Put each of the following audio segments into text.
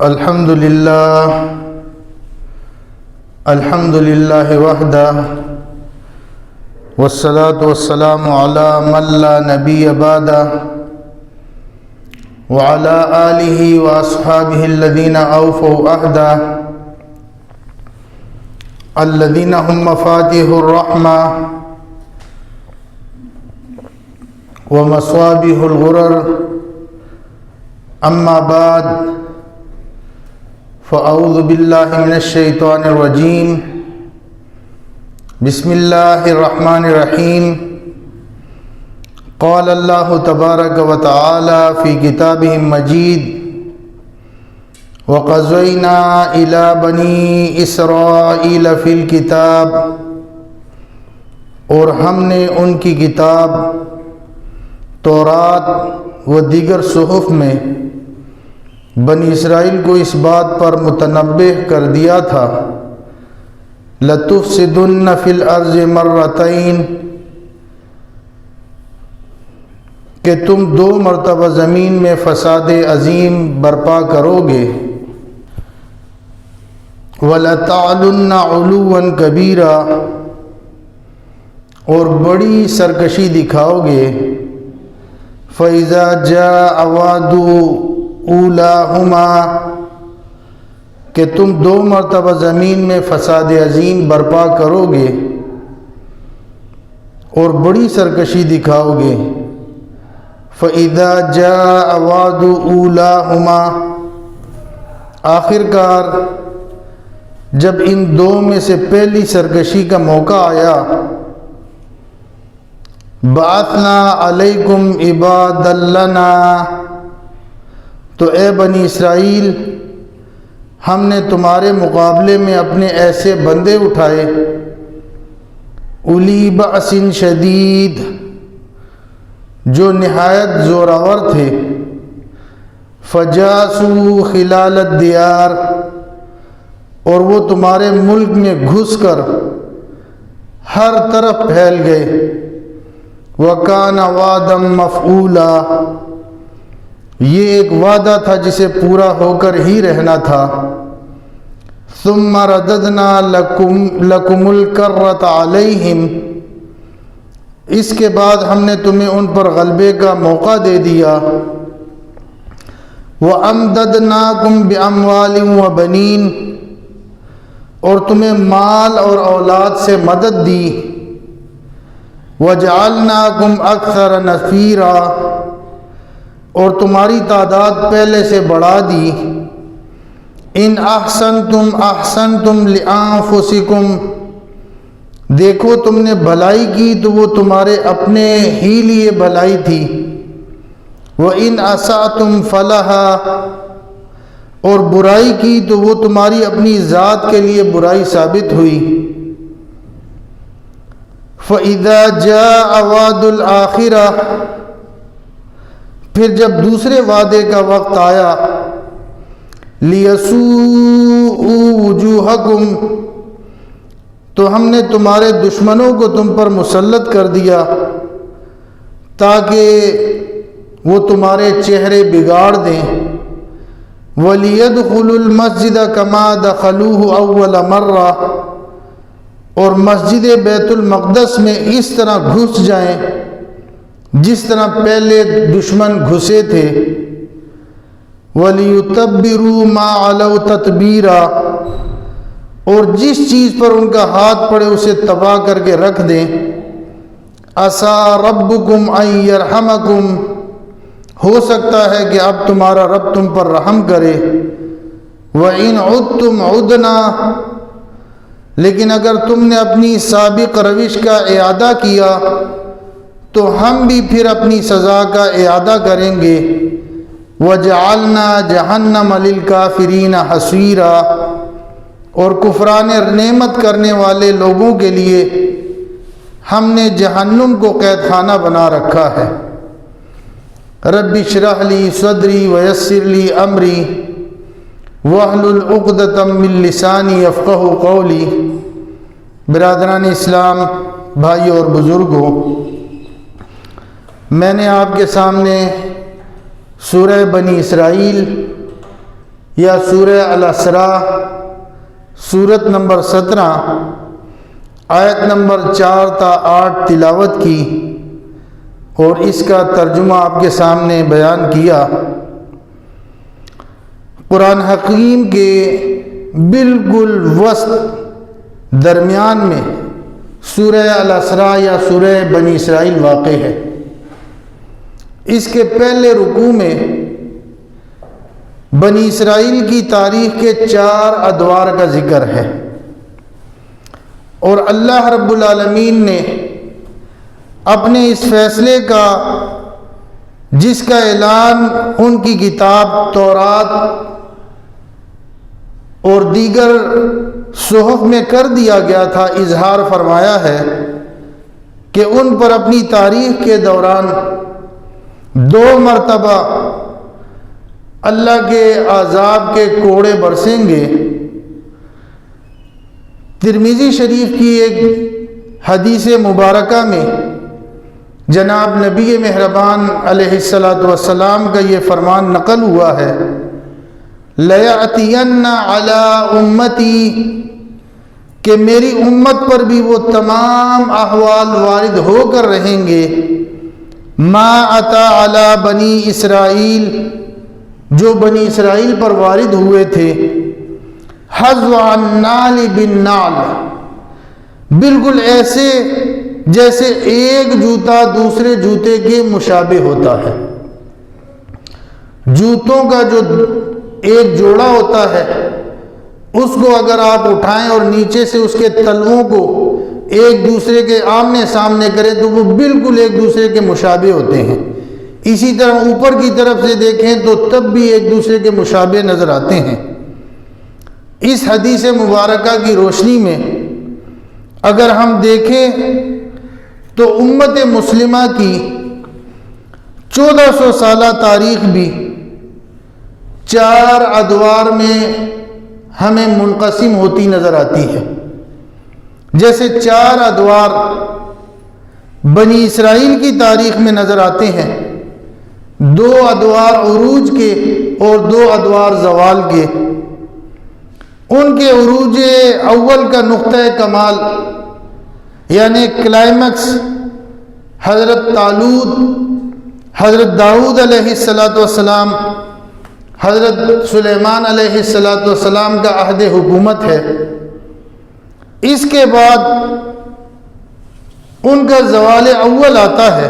الحمد لله وحده والصلاة والسلام على من لا نبي بعده وعلى آله وأصحابه الذين أوفوا عهده الذين هم مفاتيح الرحمة ومصابيح الغرر. أما بعد فأعوذ بالله من الشيطان الرجيم. بسم الله الرحمن الرحيم. قال الله تبارك وتعالى في كتابه المجيد وقضينا إلى بني إسرائيل في الكتاب، اور ہم نے ان کی کتاب تورات و دیگر صحف میں بنی اسرائیل کو اس بات پر متنبہ کر دیا تھا لَتُفْسِدُنَّ فِي الْأَرْضِ مَرَّتَيْن، کہ تم 2 مرتبہ زمین میں فساد عظیم برپا کرو گے. وَلَتَعْلُنَّ عُلُوًّا كَبِيرًا، اور بڑی سرکشی دکھاؤ گے. فَإِذَا جَاءَ وَعْدُ اولاہما، کہ تم 2 مرتبہ زمین میں فساد عظیم برپا کرو گے اور بڑی سرکشی دکھاؤ گے. فَإِذَا جَاءَ وَعْدُ اولاہما، آخر کار جب ان 2 میں سے پہلی سرکشی کا موقع آیا، بَعَثْنَا عَلَيْكُمْ عِبَادًا لَنَا، تو اے بنی اسرائیل، ہم نے تمہارے مقابلے میں اپنے ایسے بندے اٹھائے، اولی بأس شدید، جو نہایت زوراور تھے. فجاسوا خلال الدیار، اور وہ تمہارے ملک میں گھس کر ہر طرف پھیل گئے. وَكَانَ وَعْدًا مَفْعُولًا، یہ ایک وعدہ تھا جسے پورا ہو کر ہی رہنا تھا. ثُمَّ رَدَدْنَا لَكُمُ الْكَرَّةَ عَلَيْهِمْ، اس کے بعد ہم نے تمہیں ان پر غلبے کا موقع دے دیا. وَأَمْدَدْنَاكُمْ بِأَمْوَالٍ وَبَنِينَ، اور تمہیں مال اور اولاد سے مدد دی. وَجَعَلْنَاكُمْ أَكْثَرَ نَفِيرًا، اور تمہاری تعداد پہلے سے بڑھا دی. ان احسنتم احسنتم لانفسکم، دیکھو تم نے بھلائی کی تو وہ تمہارے اپنے ہی لیے بھلائی تھی. وَإِنْ أَسَأْتُمْ فَلَهَا، اور برائی کی تو وہ تمہاری اپنی ذات کے لیے برائی ثابت ہوئی. فَإِذَا جَاءَ وَعْدُ الْآخِرَةِ، پھر جب دوسرے وعدے کا وقت آیا، لِيَسُوءُوا وُجُوهَكُمْ، تو ہم نے تمہارے دشمنوں کو تم پر مسلط کر دیا تاکہ وہ تمہارے چہرے بگاڑ دیں. وَلِيَدْخُلُوا الْمَسْجِدَ كَمَا دَخَلُوهُ أَوَّلَ مَرَّةٍ، اور مسجد بیت المقدس میں اس طرح گھس جائیں جس طرح پہلے دشمن گھسے تھے. وَلِيُتَبِّرُوا مَا عَلَوْا تَتْبِيرًا، اور جس چیز پر ان کا ہاتھ پڑے اسے تباہ کر کے رکھ دیں. عَسَىٰ رَبُّكُمْ أَن يَرْحَمَكُمْ، ہو سکتا ہے کہ اب تمہارا رب تم پر رحم کرے. وَإِنْ عُدْتُمْ عُدْنَا، لیکن اگر تم نے اپنی سابق روش کا اعادہ کیا تو ہم بھی پھر اپنی سزا کا اعادہ کریں گے. وَجَعَلْنَا جَهَنَّمَ لِلْكَافِرِينَ حَصِيرًا، اور کفران نعمت کرنے والے لوگوں کے لیے ہم نے جہنم کو قید خانہ بنا رکھا ہے. رب اشرح لی صدری ویسر لی امری واحلل عقدۃ من لسانی یفقہوا قولی. برادران اسلام، بھائیوں اور بزرگوں، میں نے آپ کے سامنے سورہ بنی اسرائیل یا سورہ الاسراء سورت نمبر 17 آیت نمبر 4 تا 8 تلاوت کی اور اس کا ترجمہ آپ کے سامنے بیان کیا۔ قرآن حکیم کے بالکل وسط درمیان میں سورہ الاسراء یا سورہ بنی اسرائیل واقع ہے۔ اس کے پہلے رکوع میں بنی اسرائیل کی تاریخ کے 4 ادوار کا ذکر ہے، اور اللہ رب العالمین نے اپنے اس فیصلے کا، جس کا اعلان ان کی کتاب تورات اور دیگر صحف میں کر دیا گیا تھا، اظہار فرمایا ہے کہ ان پر اپنی تاریخ کے دوران 2 مرتبہ اللہ کے عذاب کے کوڑے برسیں گے۔ ترمذی شریف کی ایک حدیث مبارکہ میں جناب نبی مہربان علیہ السلام کا یہ فرمان نقل ہوا ہے، لَيَأْتِيَنَّ عَلَىٰ أُمَّتِي، کہ میری امت پر بھی وہ تمام احوال وارد ہو کر رہیں گے، مَا أَتَىٰ عَلَىٰ بَنِي اسرائیل، جو بنی اسرائیل پر وارد ہوئے تھے، حَذْوَ النَّعْلِ بِالنَّعْلِ، بالکل ایسے جیسے ایک جوتا دوسرے جوتے کے مشابہ ہوتا ہے۔ جوتوں کا جو ایک جوڑا ہوتا ہے، اس کو اگر آپ اٹھائیں اور نیچے سے اس کے تلووں کو ایک دوسرے کے آمنے سامنے کریں تو وہ بالکل ایک دوسرے کے مشابہ ہوتے ہیں۔ اسی طرح اوپر کی طرف سے دیکھیں تو تب بھی ایک دوسرے کے مشابہ نظر آتے ہیں۔ اس حدیث مبارکہ کی روشنی میں اگر ہم دیکھیں تو امت مسلمہ کی 1400 سالہ تاریخ بھی 4 ادوار میں ہمیں منقسم ہوتی نظر آتی ہے۔ جیسے 4 ادوار بنی اسرائیل کی تاریخ میں نظر آتے ہیں، 2 ادوار عروج کے اور 2 ادوار زوال کے۔ ان کے عروج اول کا نقطہ کمال یعنی کلائمیکس حضرت طالوت، حضرت داؤد علیہ السلام، حضرت سلیمان علیہ السلام کا عہد حکومت ہے۔ اس کے بعد ان کا زوال اول آتا ہے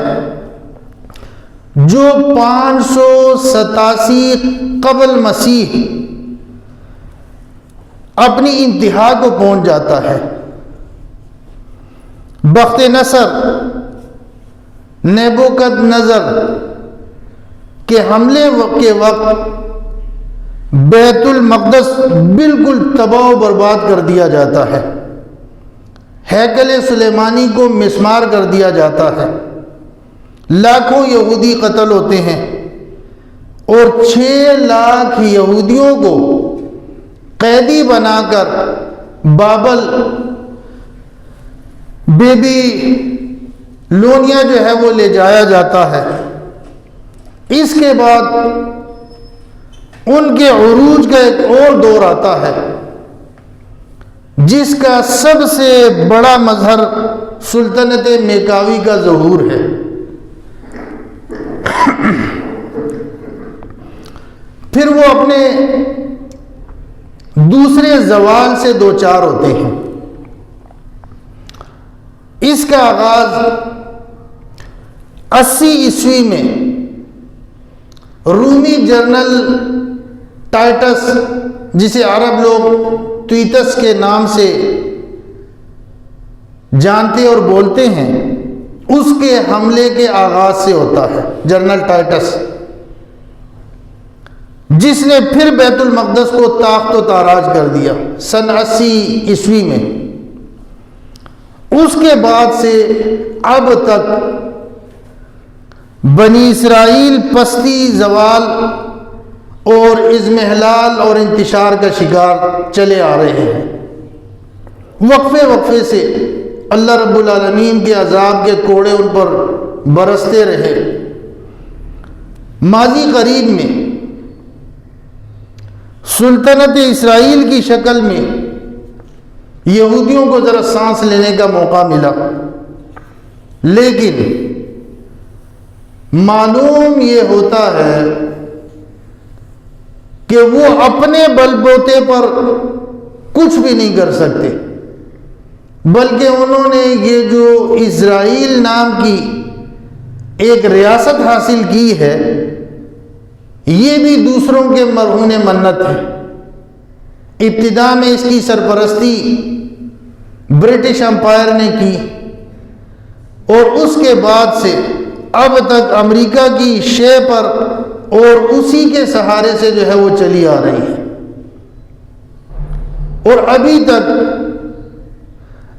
جو 587 قبل مسیح اپنی انتہا کو پہنچ جاتا ہے۔ بخت نصر نیبوکد نظر کے حملے کے وقت بیت المقدس بالکل تباہ و برباد کر دیا جاتا ہے، ہیکل سلیمانی کو مسمار کر دیا جاتا ہے، لاکھوں یہودی قتل ہوتے ہیں، اور 6 لاکھ یہودیوں کو قیدی بنا کر بابل بیبی لونیا جو ہے وہ لے جایا جاتا ہے۔ اس کے بعد ان کے عروج کا ایک اور دور آتا ہے جس کا سب سے بڑا مظہر سلطنت میکاوی کا ظہور ہے۔ پھر وہ اپنے دوسرے زوال سے دوچار ہوتے ہیں۔ اس کا آغاز 80 عیسوی میں رومی جنرل ٹائٹس، جسے عرب لوگ ٹویٹس کے نام سے جانتے اور بولتے ہیں، اس کے حملے کے آغاز سے ہوتا ہے۔ جنرل ٹائٹس جس نے پھر بیت المقدس کو تاخت و تاراج کر دیا سن 80 عیسوی میں۔ اس کے بعد سے اب تک بنی اسرائیل پستی، زوال اور اضمحلال اور انتشار کا شکار چلے آ رہے ہیں۔ وقفے وقفے سے اللہ رب العالمین کے عذاب کے کوڑے ان پر برستے رہے۔ ماضی قریب میں سلطنت اسرائیل کی شکل میں یہودیوں کو ذرا سانس لینے کا موقع ملا، لیکن معلوم یہ ہوتا ہے کہ وہ اپنے بل بوتے پر کچھ بھی نہیں کر سکتے، بلکہ انہوں نے یہ جو اسرائیل نام کی ایک ریاست حاصل کی ہے، یہ بھی دوسروں کے مرہون منت ہے۔ ابتدا میں اس کی سرپرستی برٹش امپائر نے کی، اور اس کے بعد سے اب تک امریکہ کی شے پر اور اسی کے سہارے سے جو ہے وہ چلی آ رہی ہے، اور ابھی تک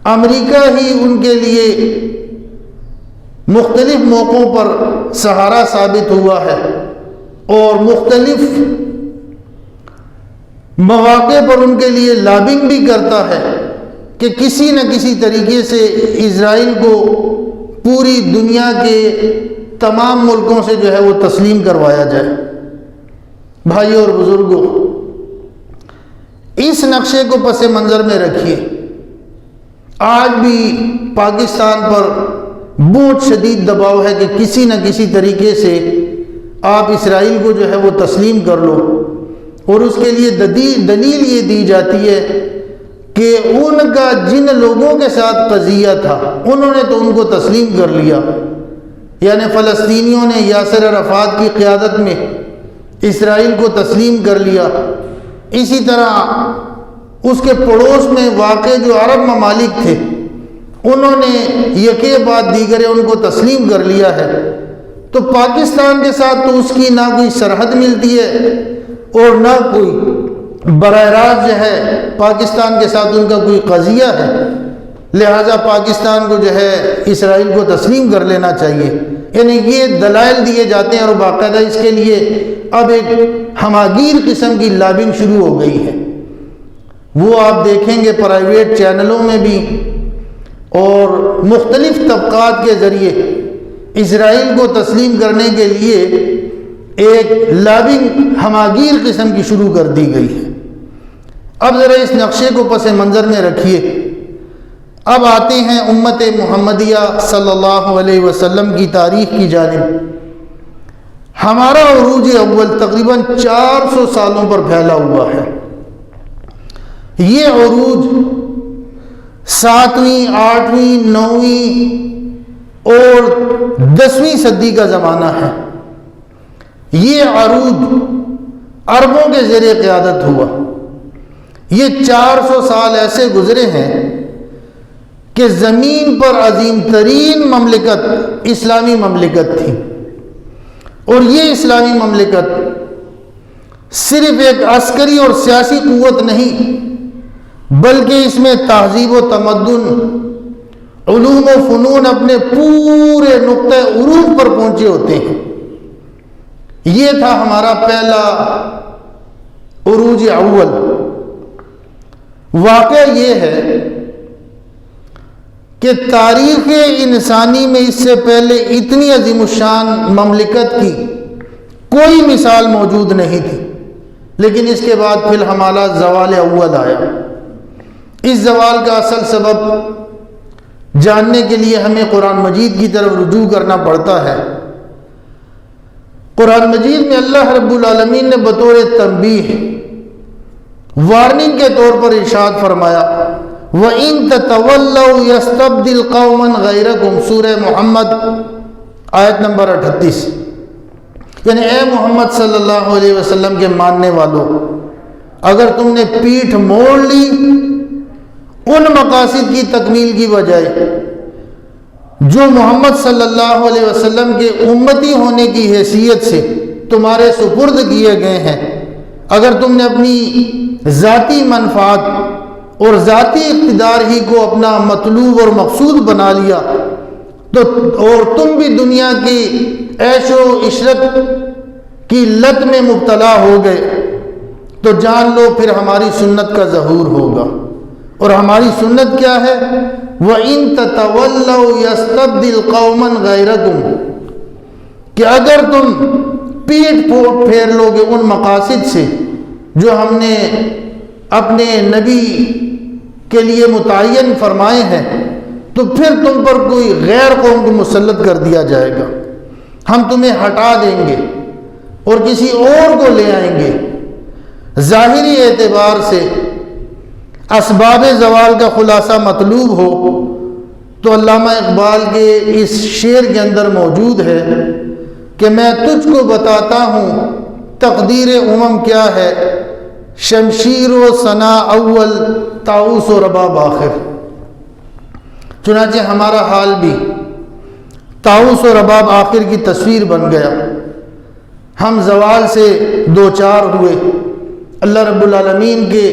امریکہ ہی ان کے لیے مختلف موقعوں پر سہارا ثابت ہوا ہے، اور مختلف مواقع پر ان کے لیے لابنگ بھی کرتا ہے کہ کسی نہ کسی طریقے سے اسرائیل کو پوری دنیا کے تمام ملکوں سے جو ہے وہ تسلیم کروایا جائے۔ بھائیوں اور بزرگوں، اس نقشے کو پس منظر میں رکھیے۔ آج بھی پاکستان پر بہت شدید دباؤ ہے کہ کسی نہ کسی طریقے سے آپ اسرائیل کو جو ہے وہ تسلیم کر لو، اور اس کے لیے دلیل یہ دی جاتی ہے کہ ان کا جن لوگوں کے ساتھ قضیہ تھا انہوں نے تو ان کو تسلیم کر لیا، یعنی فلسطینیوں نے یاسر عرفات کی قیادت میں اسرائیل کو تسلیم کر لیا۔ اسی طرح اس کے پڑوس میں واقع جو عرب ممالک تھے انہوں نے یکے بعد دیگرے ان کو تسلیم کر لیا ہے۔ تو پاکستان کے ساتھ تو اس کی نہ کوئی سرحد ملتی ہے اور نہ کوئی براہ راست جو ہے پاکستان کے ساتھ ان کا کوئی قضیہ ہے، لہٰذا پاکستان کو جو ہے اسرائیل کو تسلیم کر لینا چاہیے۔ یعنی یہ دلائل دیے جاتے ہیں، اور باقاعدہ اس کے لیے اب ایک ہماگیر قسم کی لابنگ شروع ہو گئی ہے۔ وہ آپ دیکھیں گے پرائیویٹ چینلوں میں بھی اور مختلف طبقات کے ذریعے اسرائیل کو تسلیم کرنے کے لیے ایک لابنگ ہماگیر قسم کی شروع کر دی گئی ہے۔ اب ذرا اس نقشے کو پس منظر میں رکھیے۔ اب آتے ہیں امت محمدیہ صلی اللہ علیہ وسلم کی تاریخ کی جانب۔ ہمارا عروج اول تقریباً 400 سالوں پر پھیلا ہوا ہے۔ یہ عروج 7ویں، 8ویں، 9ویں اور 10ویں صدی کا زمانہ ہے۔ یہ عروج عربوں کے زیر قیادت ہوا۔ یہ 400 سال ایسے گزرے ہیں کہ زمین پر عظیم ترین مملکت اسلامی مملکت تھی، اور یہ اسلامی مملکت صرف ایک عسکری اور سیاسی قوت نہیں، بلکہ اس میں تہذیب و تمدن، علوم و فنون اپنے پورے نقطہ عروج پر پہنچے ہوتے ہیں۔ یہ تھا ہمارا پہلا عروج اول۔ واقعہ یہ ہے کہ تاریخ انسانی میں اس سے پہلے اتنی عظیم الشان مملکت کی کوئی مثال موجود نہیں تھی، لیکن اس کے بعد پھر ہمارا زوال اول آیا۔ اس زوال کا اصل سبب جاننے کے لیے ہمیں قرآن مجید کی طرف رجوع کرنا پڑتا ہے۔ قرآن مجید میں اللہ رب العالمین نے بطور تنبیہ، وارننگ کے طور پر ارشاد فرمایا، وَإِن تَتَوَلَّوْا يَسْتَبْدِلْ قَوْمًا غَيْرَكُمْ، سورہ محمد آیت نمبر 38۔ یعنی اے محمد صلی اللہ علیہ وسلم کے ماننے والوں، اگر تم نے پیٹھ موڑ لی ان مقاصد کی تکمیل کی بجائے جو محمد صلی اللہ علیہ وسلم کے امتی ہونے کی حیثیت سے تمہارے سپرد کیے گئے ہیں، اگر تم نے اپنی ذاتی منفعت اور ذاتی اقتدار ہی کو اپنا مطلوب اور مقصود بنا لیا تو اور تم بھی دنیا کی عیش و عشرت کی لت میں مبتلا ہو گئے، تو جان لو پھر ہماری سنت کا ظہور ہوگا۔ اور ہماری سنت کیا ہے؟ وَإِن تَتَوَلَّوْا يَسْتَبْدِلْ قَوْمًا غَيْرَكُمْ، کہ اگر تم پیٹ پھیر لو گے ان مقاصد سے جو ہم نے اپنے نبی کے لیے متعین فرمائے ہیں، تو پھر تم پر کوئی غیر قوم کو مسلط کر دیا جائے گا، ہم تمہیں ہٹا دیں گے اور کسی اور کو لے آئیں گے۔ ظاہری اعتبار سے اسباب زوال کا خلاصہ مطلوب ہو تو علامہ اقبال کے اس شعر کے اندر موجود ہے کہ میں تجھ کو بتاتا ہوں تقدیر امم کیا ہے، شمشیر و ثنا اول طاؤس و رباب آخر۔ چنانچہ ہمارا حال بھی طاؤس و رباب آخر کی تصویر بن گیا۔ ہم زوال سے دوچار ہوئے، اللہ رب العالمین کے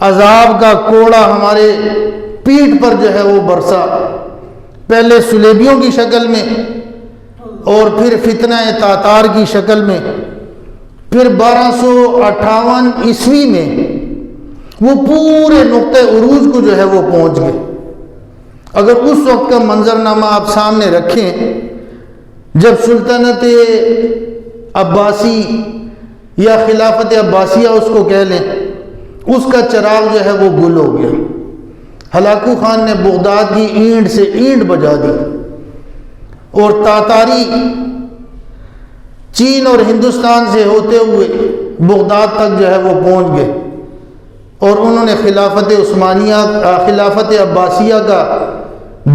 عذاب کا کوڑا ہمارے پیٹھ پر جو ہے وہ برسا، پہلے سلیبیوں کی شکل میں اور پھر فتنہ تاتار کی شکل میں، پھر 1258 عیسوی میں وہ پورے نقطہ عروج کو جو ہے وہ پہنچ گئے۔ اگر اس وقت کا منظرنامہ آپ سامنے رکھیں، جب سلطنت عباسی یا خلافت عباسیہ اس کو کہہ لیں، اس کا چراغ جو ہے وہ گل ہو گیا۔ ہلاکو خان نے بغداد کی اینٹ سے اینٹ بجا دی اور تاتاری چین اور ہندوستان سے ہوتے ہوئے بغداد تک جو ہے وہ پہنچ گئے، اور انہوں نے خلافت عثمانیہ خلافت عباسیہ کا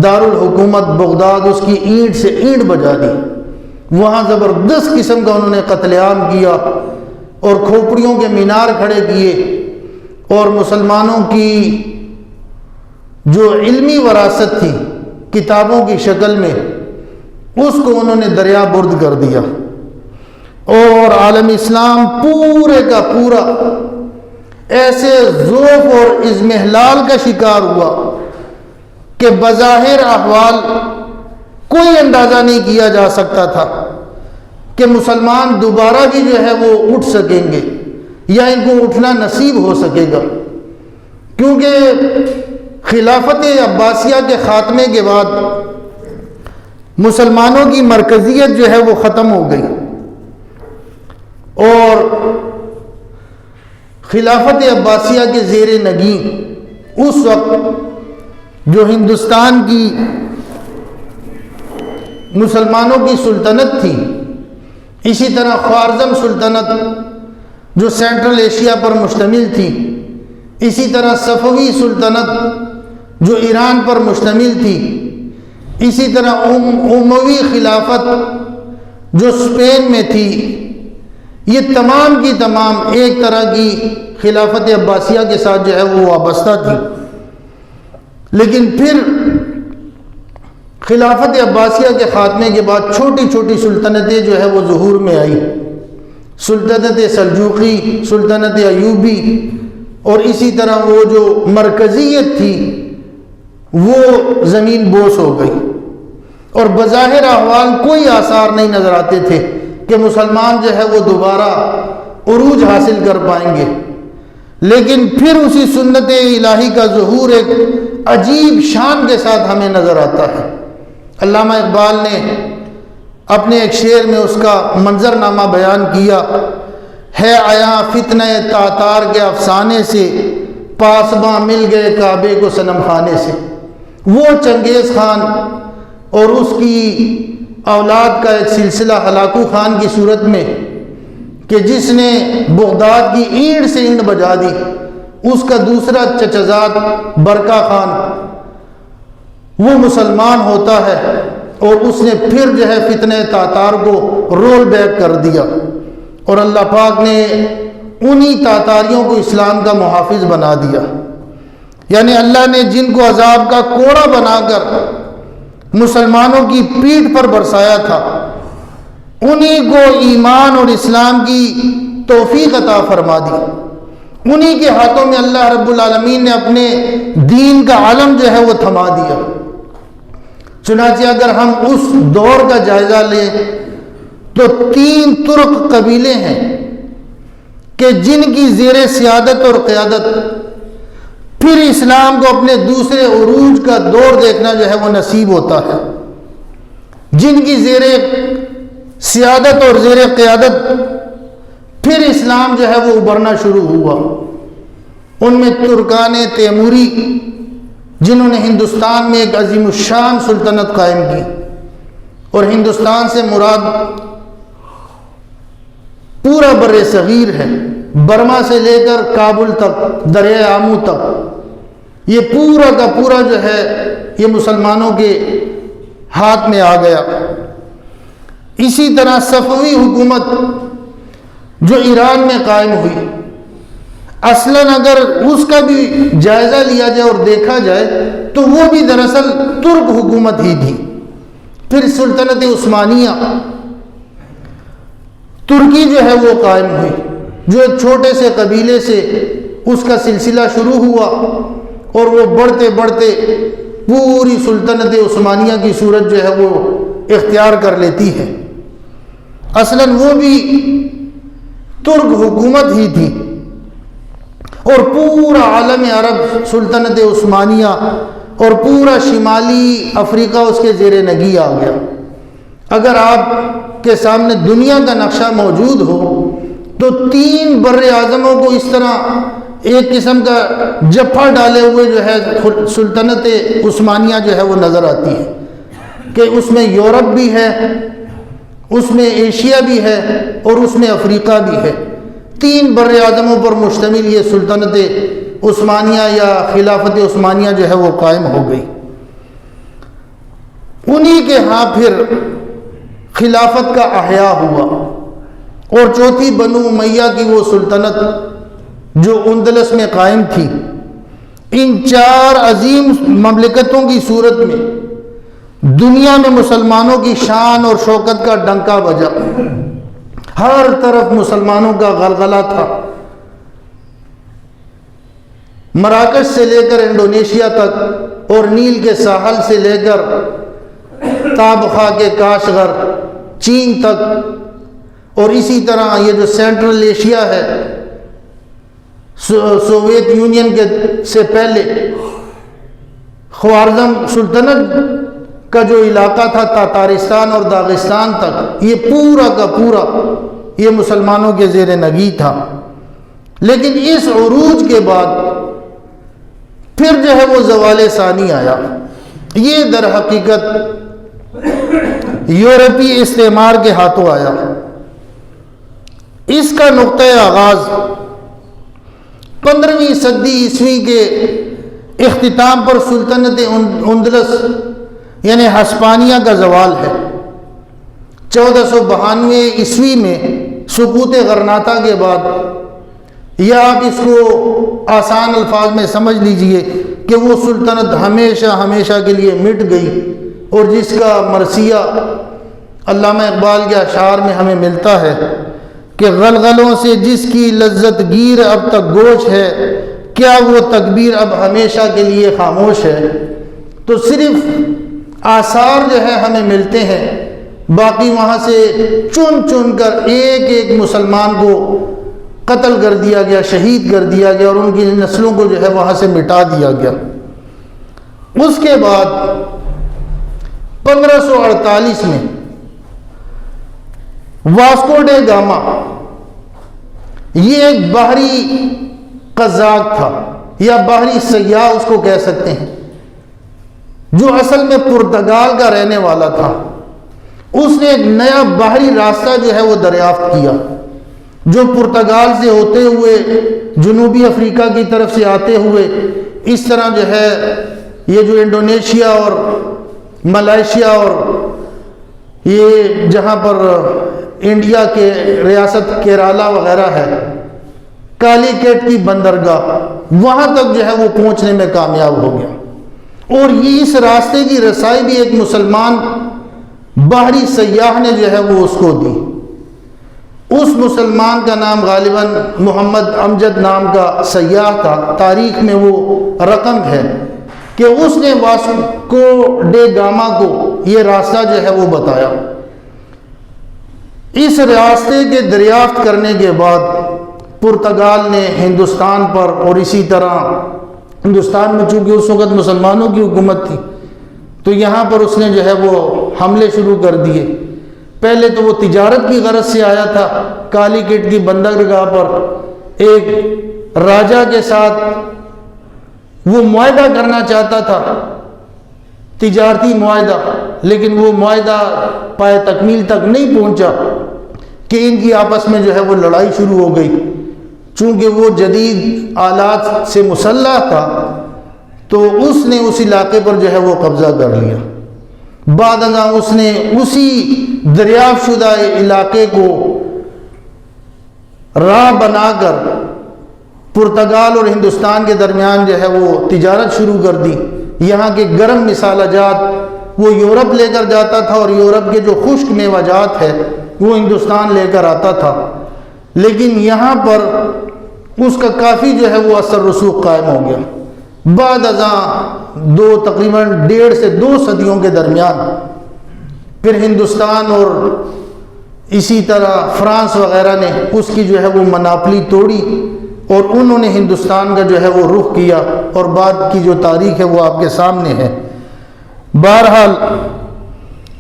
دارالحکومت بغداد اس کی اینٹ سے اینٹ بجا دی۔ وہاں زبردست قسم کا انہوں نے قتل عام کیا اور کھوپڑیوں کے مینار کھڑے کیے، اور مسلمانوں کی جو علمی وراثت تھی کتابوں کی شکل میں، اس کو انہوں نے دریا برد کر دیا، اور عالم اسلام پورے کا پورا ایسے ذوف اور اضمحلال کا شکار ہوا کہ بظاہر احوال کوئی اندازہ نہیں کیا جا سکتا تھا کہ مسلمان دوبارہ بھی جو ہے وہ اٹھ سکیں گے یا ان کو اٹھنا نصیب ہو سکے گا، کیونکہ خلافت عباسیہ کے خاتمے کے بعد مسلمانوں کی مرکزیت جو ہے وہ ختم ہو گئی، اور خلافت عباسیہ کے زیر نگین اس وقت جو ہندوستان کی مسلمانوں کی سلطنت تھی، اسی طرح خوارزم سلطنت جو سینٹرل ایشیا پر مشتمل تھی، اسی طرح صفوی سلطنت جو ایران پر مشتمل تھی، اسی طرح اموی خلافت جو اسپین میں تھی، یہ تمام کی تمام ایک طرح کی خلافت عباسیہ کے ساتھ جو ہے وہ وابستہ تھی۔ لیکن پھر خلافت عباسیہ کے خاتمے کے بعد چھوٹی چھوٹی سلطنتیں جو ہے وہ ظہور میں آئی، سلطنت سلجوقی، سلطنت ایوبی، اور اسی طرح وہ جو مرکزیت تھی وہ زمین بوس ہو گئی، اور بظاہر احوال کوئی آثار نہیں نظر آتے تھے کہ مسلمان جو ہے وہ دوبارہ عروج حاصل کر پائیں گے۔ لیکن پھر اسی سنت الہی کا ظہور ایک عجیب شان کے ساتھ ہمیں نظر آتا ہے۔ علامہ اقبال نے اپنے ایک شعر میں اس کا منظرنامہ بیان کیا ہے، آیا فتنہ تاتار کے افسانے سے، پاسباں مل گئے کعبے کو صنم خانے سے۔ وہ چنگیز خان اور اس کی اولاد کا ایک سلسلہ ہلاکو خان کی صورت میں کہ جس نے بغداد کی اینٹ سے اینٹ بجا دی، اس کا دوسرا چچزاد برکا خان وہ مسلمان ہوتا ہے، اور اس نے پھر جو ہے فتنہ تاتار کو رول بیک کر دیا، اور اللہ پاک نے انہی تاتاریوں کو اسلام کا محافظ بنا دیا۔ یعنی اللہ نے جن کو عذاب کا کوڑا بنا کر مسلمانوں کی پیٹھ پر برسایا تھا، انہی کو ایمان اور اسلام کی توفیق عطا فرما دی، انہی کے ہاتھوں میں اللہ رب العالمین نے اپنے دین کا علم جو ہے وہ تھما دیا۔ چنانچہ اگر ہم اس دور کا جائزہ لیں تو 3 ترک قبیلے ہیں کہ جن کی زیر سیادت اور قیادت پھر اسلام کو اپنے دوسرے عروج کا دور دیکھنا جو ہے وہ نصیب ہوتا ہے، جن کی زیر سیادت اور زیر قیادت پھر اسلام جو ہے وہ ابھرنا شروع ہوا. ان میں ترکان تیموری جنہوں نے ہندوستان میں ایک عظیم الشان سلطنت قائم کی، اور ہندوستان سے مراد پورا بر صغیر ہے، برما سے لے کر کابل تک، دریائے آمو تک، یہ پورا کا پورا جو ہے یہ مسلمانوں کے ہاتھ میں آ گیا. اسی طرح صفوی حکومت جو ایران میں قائم ہوئی، اصلاً اگر اس کا بھی جائزہ لیا جائے اور دیکھا جائے تو وہ بھی دراصل ترک حکومت ہی تھی. پھر سلطنت عثمانیہ ترکی جو ہے وہ قائم ہوئی، جو ایک چھوٹے سے قبیلے سے اس کا سلسلہ شروع ہوا اور وہ بڑھتے بڑھتے پوری سلطنت عثمانیہ کی صورت جو ہے وہ اختیار کر لیتی ہے. اصلاً وہ بھی ترک حکومت ہی تھی، اور پورا عالم عرب سلطنت عثمانیہ اور پورا شمالی افریقہ اس کے زیر نگی آ گیا. اگر آپ کے سامنے دنیا کا نقشہ موجود ہو تو 3 بر اعظموں کو اس طرح ایک قسم کا جفا ڈالے ہوئے جو ہے سلطنت عثمانیہ جو ہے وہ نظر آتی ہے، کہ اس میں یورپ بھی ہے، اس میں ایشیا بھی ہے، اور اس میں افریقہ بھی ہے. 3 بر اعظموں پر مشتمل یہ سلطنت عثمانیہ یا خلافت عثمانیہ جو ہے وہ قائم ہو گئی. انہی کے ہاں پھر خلافت کا احیاء ہوا، اور چوتھی بنو امیہ کی وہ سلطنت جو اندلس میں قائم تھی، ان 4 عظیم مملکتوں کی صورت میں دنیا میں مسلمانوں کی شان اور شوکت کا ڈنکا بجا. ہر طرف مسلمانوں کا غلغلہ تھا. مراکش سے لے کر انڈونیشیا تک، اور نیل کے ساحل سے لے کر تابخا کے کاشغر چین تک، اور اسی طرح یہ جو سینٹرل ایشیا ہے سوویت یونین کے سے پہلے خوارزم سلطنت کا جو علاقہ تھا تاتارستان اور داغستان تک، یہ پورا کا پورا یہ مسلمانوں کے زیر نگی تھا. لیکن اس عروج کے بعد پھر جو ہے وہ زوال ثانی آیا. یہ در حقیقت یورپی استعمار کے ہاتھوں آیا. اس کا نقطۂ آغاز 15ویں صدی عیسوی کے اختتام پر سلطنت اندلس یعنی ہسپانیہ کا زوال ہے. 1492 عیسوی میں سقوط غرناطہ کے بعد، یا آپ اس کو آسان الفاظ میں سمجھ لیجئے کہ وہ سلطنت ہمیشہ ہمیشہ کے لیے مٹ گئی، اور جس کا مرثیہ علامہ اقبال کے اشعار میں ہمیں ملتا ہے کہ غلغلوں سے جس کی لذت گیر اب تک گوش ہے، کیا وہ تکبیر اب ہمیشہ کے لیے خاموش ہے. تو صرف آثار جو ہے ہمیں ملتے ہیں، باقی وہاں سے چن چن کر ایک ایک مسلمان کو قتل کر دیا گیا، شہید کر دیا گیا، اور ان کی نسلوں کو جو ہے وہاں سے مٹا دیا گیا. اس کے بعد 1548 میں واسکو ڈے گاما، یہ ایک باہری قزاق تھا یا باہری سیاح اس کو کہہ سکتے ہیں، جو اصل میں پرتگال کا رہنے والا تھا. اس نے ایک نیا باہری راستہ جو ہے وہ دریافت کیا، جو پرتگال سے ہوتے ہوئے جنوبی افریقہ کی طرف سے آتے ہوئے اس طرح جو ہے یہ جو انڈونیشیا اور ملائیشیا اور یہ جہاں پر انڈیا کے ریاست کیرالا وغیرہ ہے، کالی کیٹ کی بندرگاہ، وہاں تک جو ہے وہ پہنچنے میں کامیاب ہو گیا. اور یہ اس راستے کی رسائی بھی ایک مسلمان باہری سیاح نے جو ہے وہ اس کو دی. اس مسلمان کا نام غالباً محمد امجد نام کا سیاح تھا. تاریخ میں وہ رقم ہے کہ اس نے واسکو ڈے گاما کو یہ راستہ جو ہے وہ بتایا. اس راستے کے دریافت کرنے کے بعد پرتگال نے ہندوستان پر، اور اسی طرح ہندوستان میں چونکہ اس وقت مسلمانوں کی حکومت تھی تو یہاں پر اس نے جو ہے وہ حملے شروع کر دیے. پہلے تو وہ تجارت کی غرض سے آیا تھا، کالی کٹ کی بندرگاہ پر ایک راجا کے ساتھ وہ معاہدہ کرنا چاہتا تھا، تجارتی معاہدہ، لیکن وہ معاہدہ پائے تکمیل تک نہیں پہنچا کہ ان کی آپس میں جو ہے وہ لڑائی شروع ہو گئی۔ چونکہ وہ جدید آلات سے مسلح تھا تو اس نے اس علاقے پر جو ہے وہ قبضہ کر لیا۔ بعد ازاں اس نے اسی دریافت شدہ علاقے کو راہ بنا کر پرتگال اور ہندوستان کے درمیان جو ہے وہ تجارت شروع کر دی۔ یہاں کے گرم مسالہ جات وہ یورپ لے کر جاتا تھا اور یورپ کے جو خشک میوہ جات ہے وہ ہندوستان لے کر آتا تھا، لیکن یہاں پر اس کا کافی جو ہے وہ اثر رسوخ قائم ہو گیا۔ بعد ازاں تقریباً 1.5 سے 2 صدیوں کے درمیان پھر ہندوستان اور اسی طرح فرانس وغیرہ نے اس کی جو ہے وہ مناپلی توڑی اور انہوں نے ہندوستان کا جو ہے وہ رخ کیا، اور بعد کی جو تاریخ ہے وہ آپ کے سامنے ہے۔ بہرحال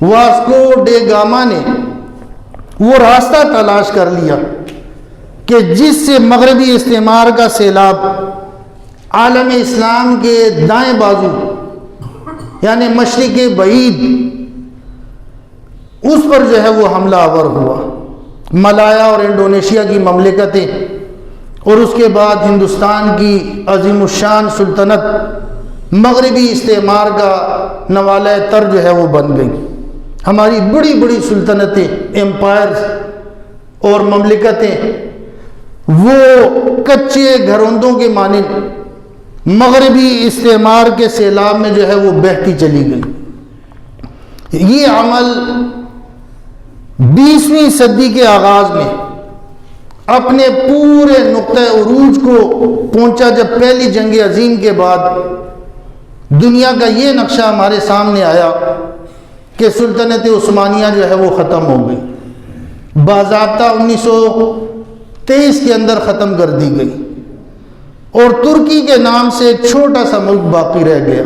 واسکو ڈے گاما نے وہ راستہ تلاش کر لیا کہ جس سے مغربی استعمار کا سیلاب عالم اسلام کے دائیں بازو یعنی مشرق بعید اس پر جو ہے وہ حملہ آور ہوا۔ ملایا اور انڈونیشیا کی مملکتیں اور اس کے بعد ہندوستان کی عظیم الشان سلطنت مغربی استعمار کا نوالہ تر جو ہے وہ بن گئی۔ ہماری بڑی بڑی سلطنتیں، امپائرز اور مملکتیں وہ کچے گھروندوں کے مانند مغربی استعمار کے سیلاب میں جو ہے وہ بہتی چلی گئی۔ یہ عمل 20ویں صدی کے آغاز میں اپنے پورے نقطۂ عروج کو پہنچا جب پہلی جنگ عظیم کے بعد دنیا کا یہ نقشہ ہمارے سامنے آیا کہ سلطنت عثمانیہ جو ہے وہ ختم ہو گئی، باضابطہ 1923 کے اندر ختم کر دی گئی، اور ترکی کے نام سے ایک چھوٹا سا ملک باقی رہ گیا۔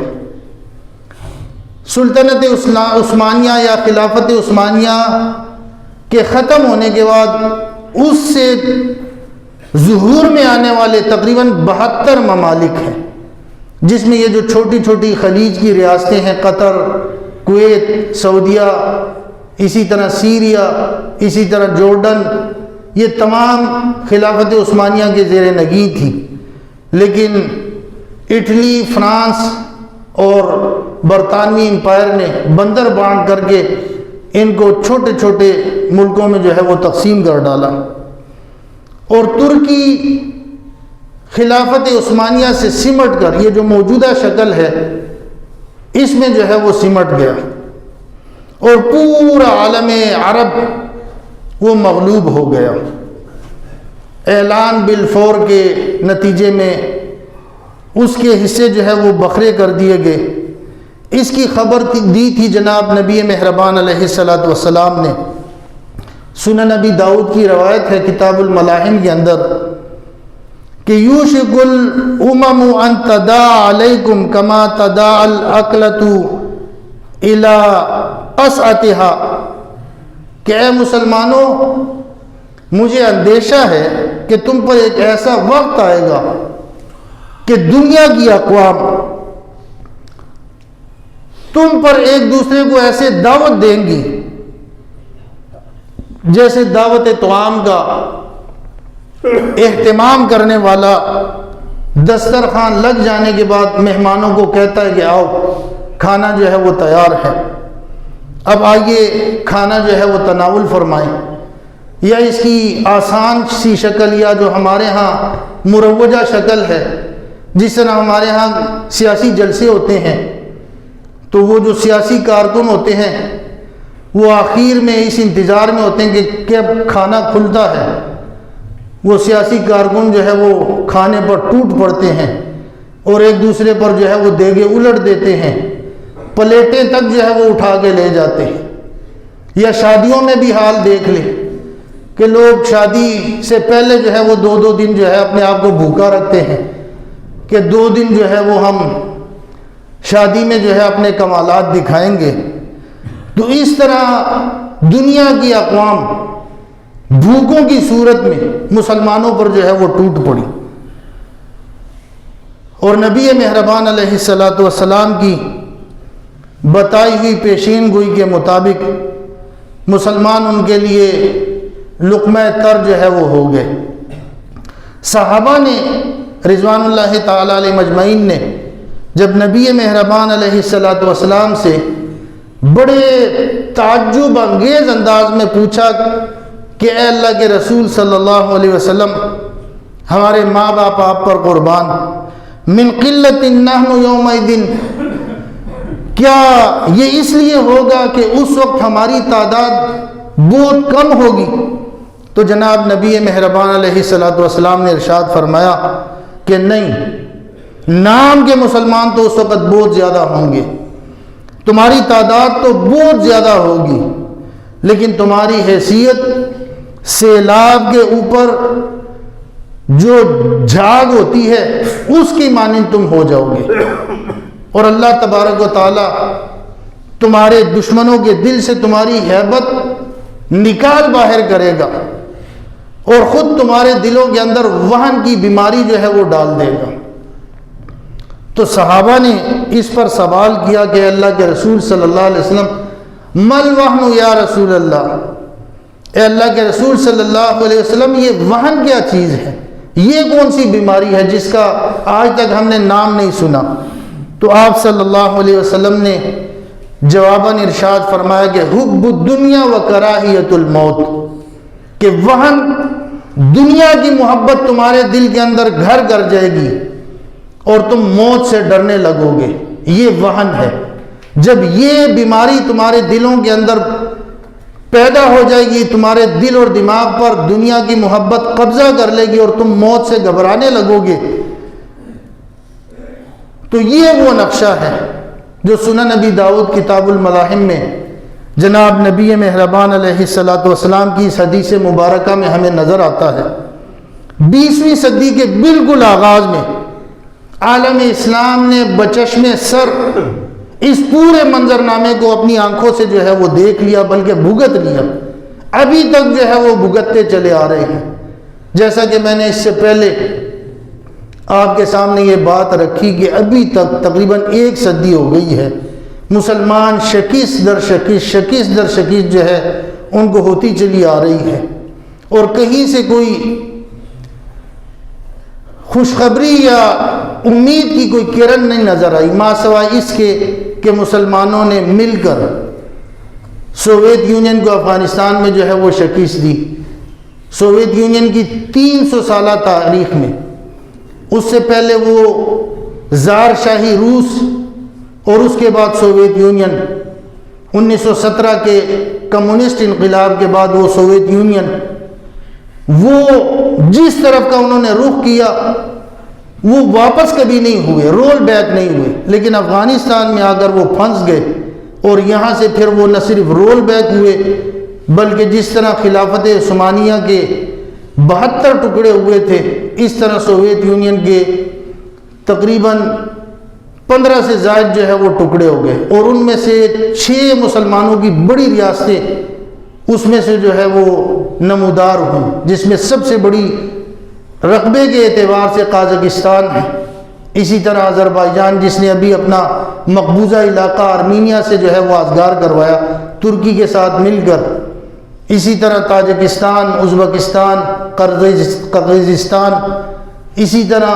سلطنت عثمانیہ یا خلافت عثمانیہ کے ختم ہونے کے بعد اس سے ظہور میں آنے والے تقریباً 72 ممالک ہیں، جس میں یہ جو چھوٹی چھوٹی خلیج کی ریاستیں ہیں، قطر، کویت، سعودیہ، اسی طرح سیریا، اسی طرح جورڈن، یہ تمام خلافت عثمانیہ کے زیر نگین تھی، لیکن اٹلی، فرانس اور برطانوی امپائر نے بندر بانٹ کر کے ان کو چھوٹے چھوٹے ملکوں میں جو ہے وہ تقسیم کر ڈالا، اور ترکی خلافت عثمانیہ سے سمٹ کر یہ جو موجودہ شکل ہے اس میں جو ہے وہ سمٹ گیا، اور پورا عالم عرب وہ مغلوب ہو گیا۔ اعلان بالفور کے نتیجے میں اس کے حصے جو ہے وہ بکھرے کر دیے گئے۔ اس کی خبر دی تھی جناب نبی مہربان علیہ الصلوۃ والسلام نے۔ سنن نبی داؤد کی روایت ہے کتاب الملاحم کے اندر کہ یوشک الامم ان تداع علیکم کما تداع الاکلۃ الی قصعتها، کہ اے مسلمانوں مجھے اندیشہ ہے کہ تم پر ایک ایسا وقت آئے گا کہ دنیا کی اقوام تم پر ایک دوسرے کو ایسے دعوت دیں گی جیسے دعوت طعام کا اہتمام کرنے والا دسترخوان لگ جانے کے بعد مہمانوں کو کہتا ہے کہ آؤ کھانا جو ہے وہ تیار ہے، اب آئیے کھانا جو ہے وہ تناول فرمائیں۔ یا اس کی آسان سی شکل یا جو ہمارے ہاں مروجہ شکل ہے، جس طرح ہمارے ہاں سیاسی جلسے ہوتے ہیں تو وہ جو سیاسی کارکن ہوتے ہیں وہ آخر میں اس انتظار میں ہوتے ہیں کہ کب کھانا کھلتا ہے، وہ سیاسی کارکن جو ہے وہ کھانے پر ٹوٹ پڑتے ہیں اور ایک دوسرے پر جو ہے وہ دیگے الٹ دیتے ہیں، پلیٹیں تک جو ہے وہ اٹھا کے لے جاتے ہیں۔ یا شادیوں میں بھی حال دیکھ لیں کہ لوگ شادی سے پہلے جو ہے وہ 2 دن جو ہے اپنے آپ کو بھوکا رکھتے ہیں کہ 2 دن جو ہے وہ ہم شادی میں جو ہے اپنے کمالات دکھائیں گے۔ تو اس طرح دنیا کی اقوام بھوکوں کی صورت میں مسلمانوں پر جو ہے وہ ٹوٹ پڑی، اور نبی مہربان علیہ الصلوۃ والسلام کی بتائی ہوئی پیشین گوئی کے مطابق مسلمان ان کے لیے لقمہ تر جو ہے وہ ہو گئے۔ صحابہ نے رضوان اللہ تعالی علیہ مجمعین نے جب نبی مہربان علیہ الصلوۃ والسلام سے بڑے تعجب انگیز انداز میں پوچھا کہ اے اللہ کے رسول صلی اللہ علیہ وسلم، ہمارے ماں باپ آپ پر قربان، من قلت نحن یومئذ، کیا یہ اس لیے ہوگا کہ اس وقت ہماری تعداد بہت کم ہوگی؟ تو جناب نبی مہربان علیہ الصلوۃ والسلام نے ارشاد فرمایا کہ نہیں، نام کے مسلمان تو اس وقت بہت زیادہ ہوں گے، تمہاری تعداد تو بہت زیادہ ہوگی، لیکن تمہاری حیثیت سیلاب کے اوپر جو جھاگ ہوتی ہے اس کی مانند تم ہو جاؤ گے، اور اللہ تبارک و تعالی تمہارے دشمنوں کے دل سے تمہاری ہیبت نکال باہر کرے گا، اور خود تمہارے دلوں کے اندر وہن کی بیماری جو ہے وہ ڈال دے گا۔ تو صحابہ نے اس پر سوال کیا کہ اللہ کے رسول صلی اللہ علیہ وسلم، مل وہن یا رسول اللہ، اے اللہ کے رسول صلی اللہ علیہ وسلم، یہ وہن کیا چیز ہے؟ یہ کون سی بیماری ہے جس کا آج تک ہم نے نام نہیں سنا؟ تو آپ صلی اللہ علیہ وسلم نے جواباً ارشاد فرمایا کہ حب الدنیا و کراہیت الموت، کہ وہن دنیا کی محبت تمہارے دل کے اندر گھر کر جائے گی اور تم موت سے ڈرنے لگو گے، یہ وہن ہے۔ جب یہ بیماری تمہارے دلوں کے اندر پیدا ہو جائے گی، تمہارے دل اور دماغ پر دنیا کی محبت قبضہ کر لے گی اور تم موت سے گھبرانے لگو گے، تو یہ وہ نقشہ ہے جو سنن نبی داؤد کتاب الملاحم میں جناب نبی مہربان علیہ الصلوۃ والسلام کی اس حدیث مبارکہ میں ہمیں نظر آتا ہے۔ 20ویں صدی کے بالکل آغاز میں عالم اسلام نے بچشم سر اس پورے منظرنامے کو اپنی آنکھوں سے جو ہے وہ دیکھ لیا، بلکہ بھگت لیا، ابھی تک جو ہے وہ بھگتتے چلے آ رہے ہیں۔ جیسا کہ میں نے اس سے پہلے آپ کے سامنے یہ بات رکھی کہ ابھی تک تقریباً 1 صدی ہو گئی ہے، مسلمان شکست در شکست، شکست در شکست جو ہے ان کو ہوتی چلی آ رہی ہے، اور کہیں سے کوئی خوشخبری یا امید کی کوئی کرن نہیں نظر آئی، ماں سوائے اس کے کہ مسلمانوں نے مل کر سوویت یونین کو افغانستان میں جو ہے وہ شکست دی۔ سوویت یونین کی 300 سالہ تاریخ میں، اس سے پہلے وہ زار شاہی روس اور اس کے بعد سوویت یونین، 1917 کے کمیونسٹ انقلاب کے بعد وہ سوویت یونین، وہ جس طرف کا انہوں نے رخ کیا وہ واپس کبھی نہیں ہوئے، رول بیک نہیں ہوئے، لیکن افغانستان میں آ کر وہ پھنس گئے، اور یہاں سے پھر وہ نہ صرف رول بیک ہوئے بلکہ جس طرح خلافت عثمانیہ کے 72 ٹکڑے ہوئے تھے، اس طرح سوویت یونین کے تقریباً 15 سے زائد جو ہے وہ ٹکڑے ہو گئے، اور ان میں سے 6 مسلمانوں کی بڑی ریاستیں اس میں سے جو ہے وہ نمودار ہوئیں، جس میں سب سے بڑی رقبے کے اعتبار سے قازقستان ہے، اسی طرح آذربائیجان جس نے ابھی اپنا مقبوضہ علاقہ آرمینیا سے جو ہے وہ آزگار کروایا ترکی کے ساتھ مل کر، اسی طرح تاجکستان، ازبکستان، قرغیزستان، اسی طرح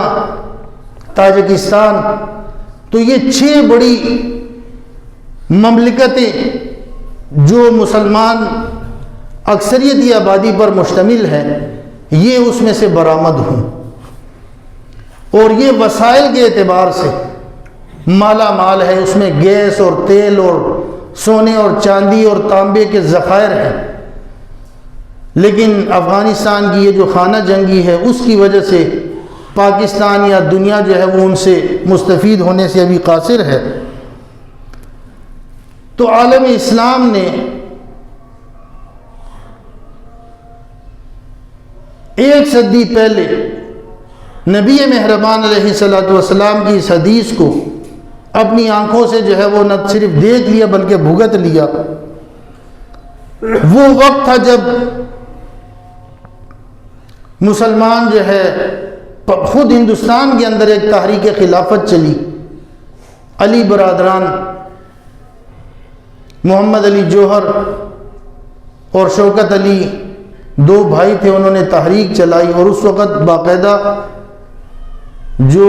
تاجکستان۔ تو یہ 6 بڑی مملکتیں جو مسلمان اکثریتی آبادی پر مشتمل ہیں، یہ اس میں سے برآمد ہوں، اور یہ وسائل کے اعتبار سے مالا مال ہے، اس میں گیس اور تیل اور سونے اور چاندی اور تانبے کے ذخائر ہیں، لیکن افغانستان کی یہ جو خانہ جنگی ہے اس کی وجہ سے پاکستان یا دنیا جو ہے وہ ان سے مستفید ہونے سے ابھی قاصر ہے۔ تو عالم اسلام نے 1 صدی پہلے نبی مہربان علیہ الصلوۃ والسلام کی اس حدیث کو اپنی آنکھوں سے جو ہے وہ نہ صرف دیکھ لیا بلکہ بھگت لیا، وہ وقت تھا جب مسلمان جو ہے خود ہندوستان کے اندر ایک تحریک خلافت چلی. علی برادران محمد علی جوہر اور شوکت علی دو بھائی تھے, انہوں نے تحریک چلائی. اور اس وقت باقاعدہ جو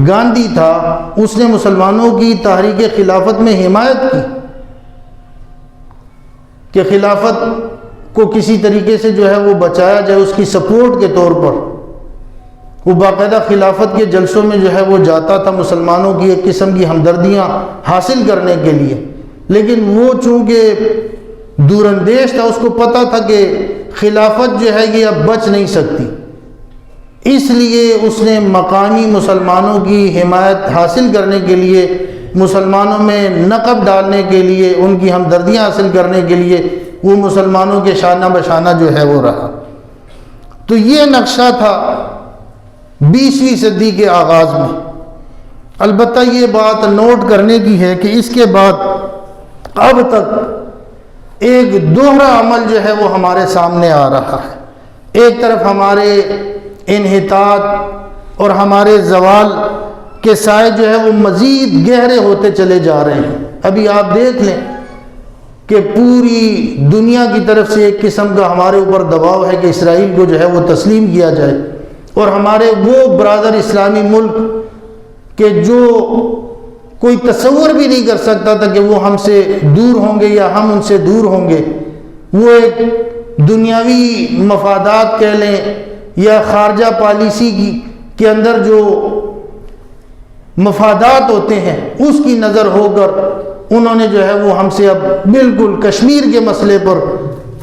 گاندھی تھا اس نے مسلمانوں کی تحریک خلافت میں حمایت کی کہ خلافت کو کسی طریقے سے جو ہے وہ بچایا جائے, اس کی سپورٹ کے طور پر. وہ باقاعدہ خلافت کے جلسوں میں جو ہے وہ جاتا تھا مسلمانوں کی ایک قسم کی ہمدردیاں حاصل کرنے کے لیے. لیکن وہ چونکہ دور اندیش تھا, اس کو پتہ تھا کہ خلافت جو ہے یہ اب بچ نہیں سکتی, اس لیے اس نے مقامی مسلمانوں کی حمایت حاصل کرنے کے لیے, مسلمانوں میں نقب ڈالنے کے لیے, ان کی ہمدردیاں حاصل کرنے کے لیے وہ مسلمانوں کے شانہ بشانہ جو ہے وہ رہا. تو یہ نقشہ تھا 20ویں صدی کے آغاز میں. البتہ یہ بات نوٹ کرنے کی ہے کہ اس کے بعد اب تک ایک دوہرا عمل جو ہے وہ ہمارے سامنے آ رہا ہے. ایک طرف ہمارے انحطاط اور ہمارے زوال کے سائے جو ہے وہ مزید گہرے ہوتے چلے جا رہے ہیں. ابھی آپ دیکھ لیں کہ پوری دنیا کی طرف سے ایک قسم کا ہمارے اوپر دباؤ ہے کہ اسرائیل کو جو ہے وہ تسلیم کیا جائے, اور ہمارے وہ برادر اسلامی ملک کہ جو کوئی تصور بھی نہیں کر سکتا تھا کہ وہ ہم سے دور ہوں گے یا ہم ان سے دور ہوں گے, وہ ایک دنیاوی مفادات کہہ لیں یا خارجہ پالیسی کے اندر جو مفادات ہوتے ہیں اس کی نظر ہو کر انہوں نے جو ہے وہ ہم سے اب بالکل کشمیر کے مسئلے پر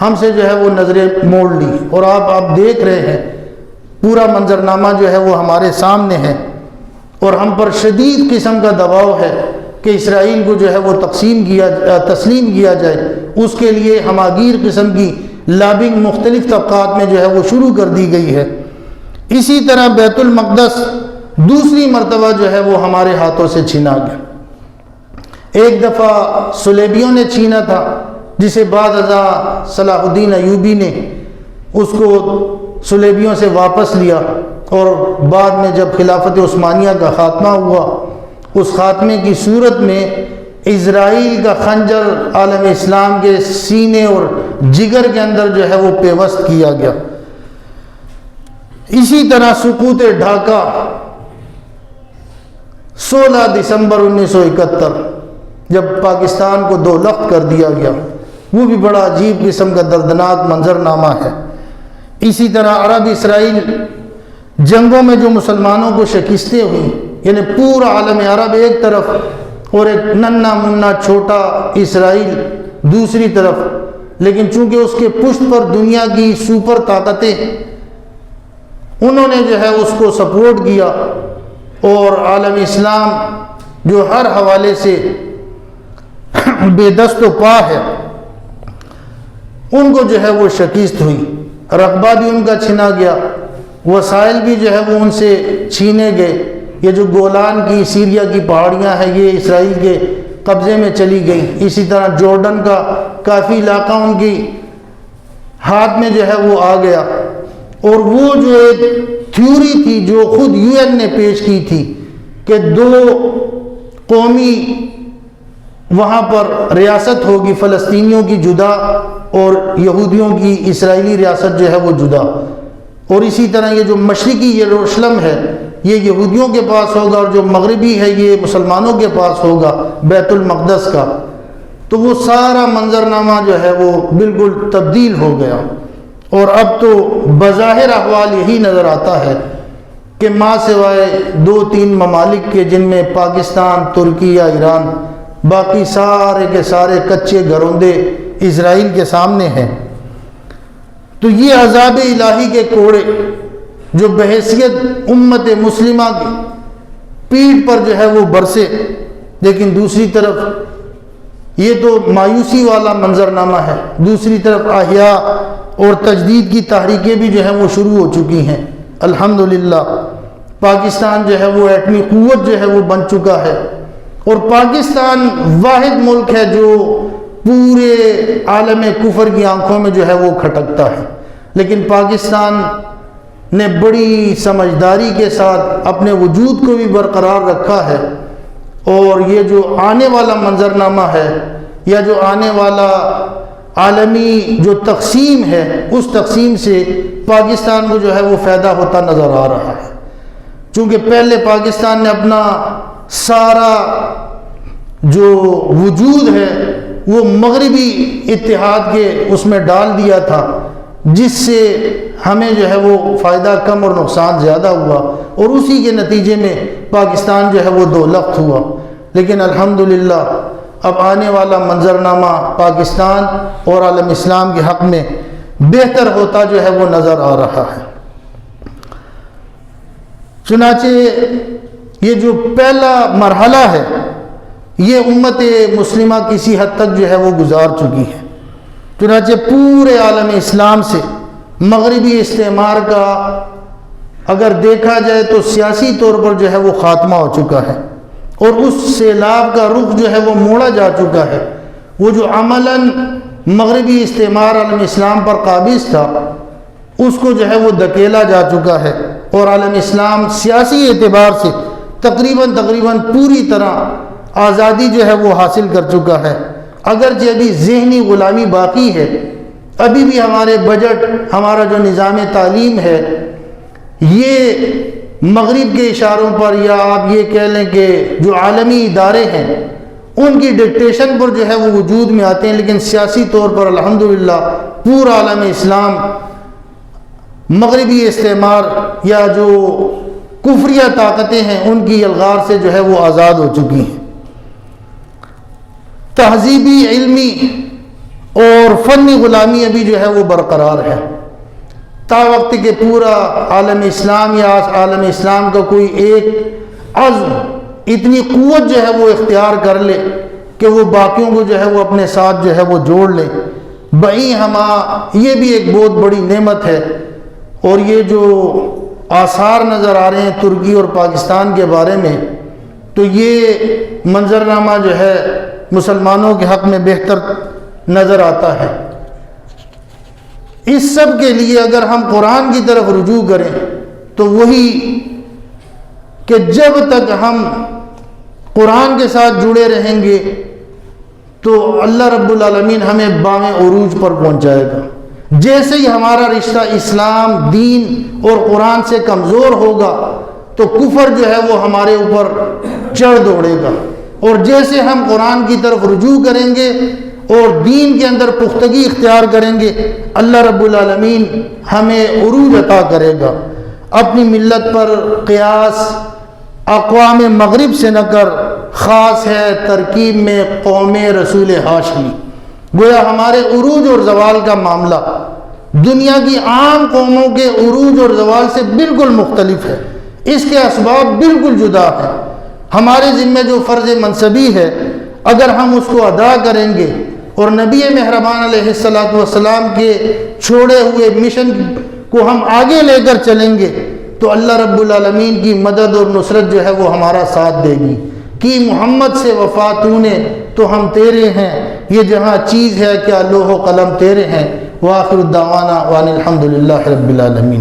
ہم سے جو ہے وہ نظریں موڑ لی. اور آپ دیکھ رہے ہیں پورا منظرنامہ جو ہے وہ ہمارے سامنے ہے, اور ہم پر شدید قسم کا دباؤ ہے کہ اسرائیل کو جو ہے وہ تسلیم کیا جائے. اس کے لیے ہماگیر قسم کی لابنگ مختلف طبقات میں جو ہے وہ شروع کر دی گئی ہے. اسی طرح بیت المقدس دوسری مرتبہ جو ہے وہ ہمارے ہاتھوں سے چھینا گیا. ایک دفعہ صلیبیوں نے چھینا تھا, جسے بعد ازاں صلاح الدین ایوبی نے اس کو صلیبیوں سے واپس لیا, اور بعد میں جب خلافت عثمانیہ کا خاتمہ ہوا, اس خاتمے کی صورت میں اسرائیل کا خنجر عالم اسلام کے سینے اور جگر کے اندر جو ہے وہ پیوست کیا گیا. اسی طرح سقوط ڈھاکہ 16 دسمبر 1971 جب پاکستان کو 2 لخت کر دیا گیا, وہ بھی بڑا عجیب قسم کا دردناک منظرنامہ ہے. اسی طرح عرب اسرائیل جنگوں میں جو مسلمانوں کو شکستیں ہوئیں, یعنی پورا عالم عرب ایک طرف اور ایک ننھا منا چھوٹا اسرائیل دوسری طرف, لیکن چونکہ اس کے پشت پر دنیا کی سپر طاقتیں, انہوں نے جو ہے اس کو سپورٹ کیا, اور عالم اسلام جو ہر حوالے سے بے دست و پا ہے ان کو جو ہے وہ شکست ہوئی. رقبہ بھی ان کا چھنا گیا, وسائل بھی جو ہے وہ ان سے چھینے گئے. یہ جو گولان کی سیریا کی پہاڑیاں ہیں یہ اسرائیل کے قبضے میں چلی گئی. اسی طرح جارڈن کا کافی علاقہ ان کی ہاتھ میں جو ہے وہ آ گیا. اور وہ جو ایک تھیوری تھی جو خود UN نے پیش کی تھی کہ 2 قومی وہاں پر ریاست ہوگی, فلسطینیوں کی جدا اور یہودیوں کی اسرائیلی ریاست جو ہے وہ جدا, اور اسی طرح یہ جو مشرقی یروشلم ہے یہ یہودیوں کے پاس ہوگا, اور جو مغربی ہے یہ مسلمانوں کے پاس ہوگا بیت المقدس کا. تو وہ سارا منظرنامہ جو ہے وہ بالکل تبدیل ہو گیا, اور اب تو بظاہر احوال یہی نظر آتا ہے کہ ماں سوائے 2-3 ممالک کے جن میں پاکستان, ترکی یا ایران, باقی سارے کے سارے کچے گروندے اسرائیل کے سامنے ہیں. تو یہ عذاب الہی کے کوڑے جو بحیثیت امت مسلمہ کی پیٹھ پر جو ہے وہ برسے, لیکن دوسری طرف یہ تو مایوسی والا منظرنامہ ہے, دوسری طرف احیاء اور تجدید کی تحریکیں بھی جو ہیں وہ شروع ہو چکی ہیں. الحمدللہ پاکستان جو ہے وہ ایٹمی قوت جو ہے وہ بن چکا ہے, اور پاکستان واحد ملک ہے جو پورے عالم کفر کی آنکھوں میں جو ہے وہ کھٹکتا ہے، لیکن پاکستان نے بڑی سمجھداری کے ساتھ اپنے وجود کو بھی برقرار رکھا ہے، اور یہ جو آنے والا منظرنامہ ہے یا جو آنے والا عالمی جو تقسیم ہے، اس تقسیم سے پاکستان کو جو ہے وہ فائدہ ہوتا نظر آ رہا ہے۔ چونکہ پہلے پاکستان نے اپنا سارا جو وجود ہے وہ مغربی اتحاد کے اس میں ڈال دیا تھا، جس سے ہمیں جو ہے وہ فائدہ کم اور نقصان زیادہ ہوا، اور اسی کے نتیجے میں پاکستان جو ہے وہ دو لخت ہوا۔ لیکن الحمدللہ اب آنے والا منظرنامہ پاکستان اور عالم اسلام کے حق میں بہتر ہوتا جو ہے وہ نظر آ رہا ہے۔ چنانچہ یہ جو پہلا مرحلہ ہے یہ امت مسلمہ کسی حد تک جو ہے وہ گزار چکی ہے۔ چنانچہ پورے عالم اسلام سے مغربی استعمار کا اگر دیکھا جائے تو سیاسی طور پر جو ہے وہ خاتمہ ہو چکا ہے، اور اس سیلاب کا رخ جو ہے وہ موڑا جا چکا ہے۔ وہ جو عملاً مغربی استعمار عالم اسلام پر قابض تھا، اس کو جو ہے وہ دھکیلا جا چکا ہے، اور عالم اسلام سیاسی اعتبار سے تقریباً پوری طرح آزادی جو ہے وہ حاصل کر چکا ہے۔ اگرچہ ابھی ذہنی غلامی باقی ہے، ابھی بھی ہمارے بجٹ، ہمارا جو نظام تعلیم ہے، یہ مغرب کے اشاروں پر، یا آپ یہ کہہ لیں کہ جو عالمی ادارے ہیں ان کی ڈکٹیشن پر جو ہے وہ وجود میں آتے ہیں، لیکن سیاسی طور پر الحمدللہ پورا عالم اسلام مغربی استعمار یا جو کفریہ طاقتیں ہیں ان کی الغار سے جو ہے وہ آزاد ہو چکی ہیں۔ تہذیبی، علمی اور فنی غلامی ابھی جو ہے وہ برقرار ہے، تا وقت کہ پورا عالم اسلام یا عالم اسلام کا کوئی ایک عزم اتنی قوت جو ہے وہ اختیار کر لے کہ وہ باقیوں کو جو ہے وہ اپنے ساتھ جو ہے وہ جوڑ لے۔ بئی ہما یہ بھی ایک بہت بڑی نعمت ہے، اور یہ جو آثار نظر آ رہے ہیں ترکی اور پاکستان کے بارے میں، تو یہ منظرنامہ جو ہے مسلمانوں کے حق میں بہتر نظر آتا ہے۔ اس سب کے لیے اگر ہم قرآن کی طرف رجوع کریں تو وہی کہ جب تک ہم قرآن کے ساتھ جڑے رہیں گے تو اللہ رب العالمین ہمیں بام عروج پر پہنچائے گا۔ جیسے ہی ہمارا رشتہ اسلام، دین اور قرآن سے کمزور ہوگا تو کفر جو ہے وہ ہمارے اوپر چڑھ دوڑے گا، اور جیسے ہم قرآن کی طرف رجوع کریں گے اور دین کے اندر پختگی اختیار کریں گے، اللہ رب العالمین ہمیں عروج عطا کرے گا۔ اپنی ملت پر قیاس اقوام مغرب سے نہ کر، خاص ہے ترکیب میں قوم رسول ہاشمی۔ گویا ہمارے عروج اور زوال کا معاملہ دنیا کی عام قوموں کے عروج اور زوال سے بالکل مختلف ہے، اس کے اسباب بالکل جدا ہیں۔ ہمارے ذمہ جو فرض منصبی ہے، اگر ہم اس کو ادا کریں گے اور نبی مہربان علیہ السلام کے چھوڑے ہوئے مشن کو ہم آگے لے کر چلیں گے تو اللہ رب العالمین کی مدد اور نصرت جو ہے وہ ہمارا ساتھ دے گی۔ کہ محمد سے وفا تو نے تو ہم تیرے ہیں، یہ جہاں چیز ہے کیا لوح و قلم تیرے ہیں۔ وآخر الدعوانا وان الحمد للہ رب العالمین۔